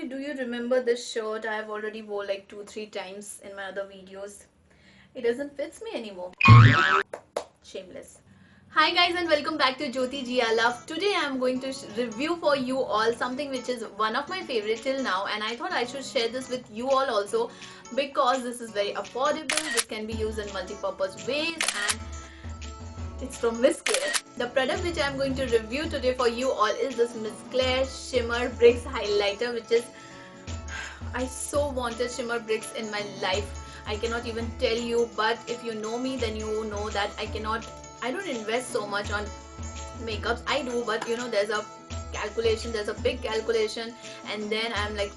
Do you remember this shirt? I have already wore like 2-3 times in my other videos. It doesn't fits me anymore. Shameless. Hi guys and welcome back to Jyoti Jia Love. Today I am going to review for you all something which is one of my favorite till now, and I thought I should share this with you all also because this is very affordable. This can be used in multi-purpose ways and it's from Miss Claire. The product which I am going to review today for you all is this Miss Claire Shimmer Bricks Highlighter, which is, I so wanted shimmer bricks in my life. I cannot even tell you, but if you know me, then you know that I don't invest so much on makeups. I do, but you know, there's a calculation, there's a big calculation, and then I'm like,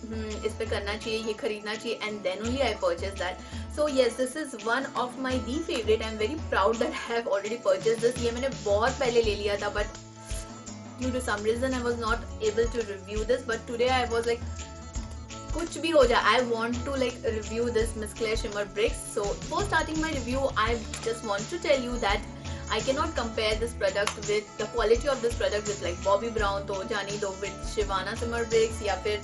इस पे करना चाहिए, ये खरीदना चाहिए, and then only I purchase that. So yes, this is one of my the favorite. I'm very proud that I have already purchased this. ये मैंने बहुत पहले ले लिया था, but due to some reason I was not able to review this. But today I was like, कुछ भी हो जाए, I want to like review this Miss Claire Shimmer Bricks. So before starting my review, I just want to tell you that I cannot compare this product with the quality of this product with like Bobbi Brown तो जानी दो with Shivana Shimmer Bricks या फिर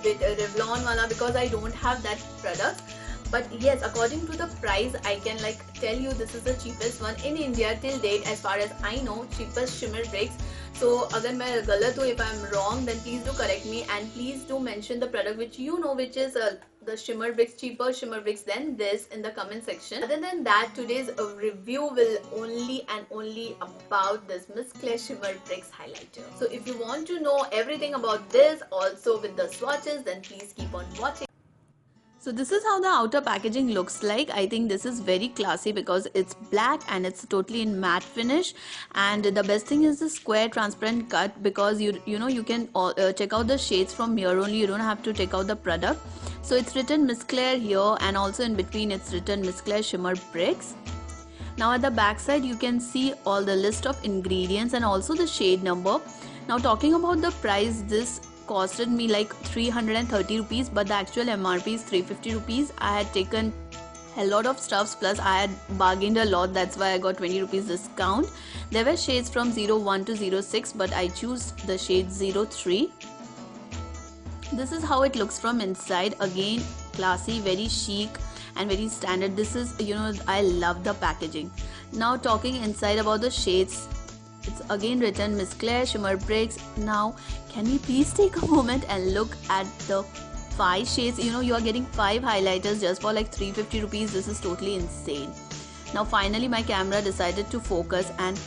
with Revlon वाला, because I don't have that product. But yes, according to the price, I can like tell you this is the cheapest one in India till date as far as I know, cheapest shimmer bricks. So अगर मैं गलत हूँ, if I'm wrong, then please do correct me and please do mention the product which you know, which is the shimmer bricks, cheaper shimmer bricks than this in the comment section. Other than that, today's review will only and only about this Miss Claire Shimmer Bricks highlighter. So if you want to know everything about this, also with the swatches, then please keep on watching. So this is how the outer packaging looks like. I think this is very classy because it's black and it's totally in matte finish. And the best thing is the square transparent cut, because you know you can check out the shades from here only. You don't have to check out the product. So it's written Miss Claire here, and also in between it's written Miss Claire Shimmer Bricks. Now at the back side you can see all the list of ingredients and also the shade number. Now talking about the price, this costed me like 330 rupees, but the actual MRP is 350 rupees. I had taken a lot of stuffs, plus I had bargained a lot, that's why I got 20 rupees discount. There were shades from 01 to 06, but I choose the shade 03. This is how it looks from inside. Again, classy, very chic and very standard. This is, you know, I love the packaging. Now talking inside about the shades, it's again written Miss Claire Shimmer Bricks. Now can we please take a moment and look at the 5 shades? You know, you are getting 5 highlighters just for like 350 rupees. This is totally insane. Now finally my camera decided to focus, and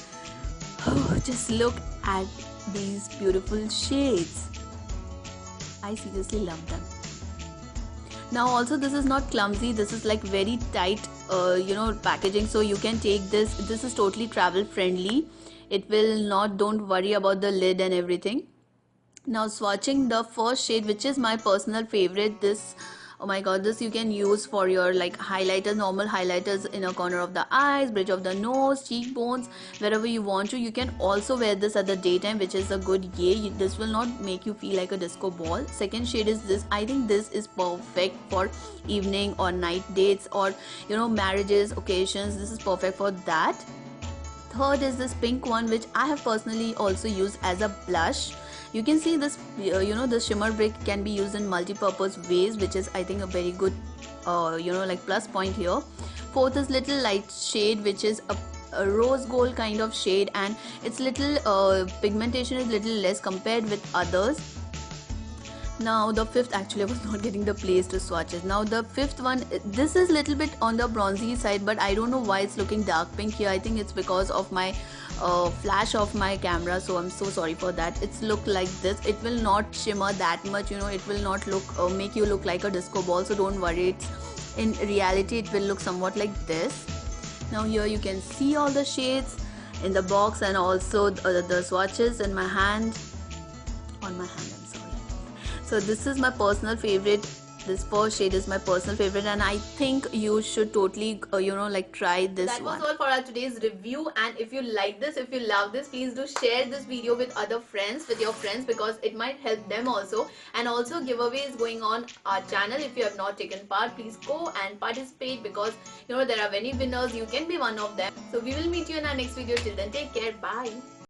just look at these beautiful shades. I seriously love them. Now also this is not clumsy, this is like very tight you know, packaging, so you can take this. This is totally travel friendly. It will not, don't worry about the lid and everything. Now swatching the first shade, which is my personal favorite, this, oh my god, this you can use for your like highlighters, normal highlighters in a corner of the eyes, bridge of the nose, cheekbones, wherever you want to. You can also wear this at the daytime, which is a good yay. This will not make you feel like a disco ball. Second shade is this. I think this is perfect for evening or night dates, or you know, marriages, occasions. This is perfect for that. Third is this pink one, which I have personally also used as a blush. You can see this, you know, the shimmer brick can be used in multi-purpose ways, which is I think a very good you know, like plus point here. Fourth is little light shade, which is a rose gold kind of shade, and its little pigmentation is little less compared with others. Now the fifth, actually I was not getting the place to swatch it. Now the fifth one, this is little bit on the bronzy side, but I don't know why it's looking dark pink here. I think it's because of my flash of my camera, so I'm so sorry for that. It's look like this. It will not shimmer that much, you know, it will not look make you look like a disco ball, so don't worry. It's, in reality it will look somewhat like this. Now here you can see all the shades in the box, and also the swatches in my hand, on my hand, I'm sorry. So this is my personal favorite. This first shade is my personal favorite, and I think you should totally you know, like try this one. That was all for our today's review, and if you like this, if you love this, please do share this video with other friends, with your friends, because it might help them also. And also giveaway is going on our channel. If you have not taken part, please go and participate, because you know there are many winners. You can be one of them. So we will meet you in our next video. Till then, take care. Bye.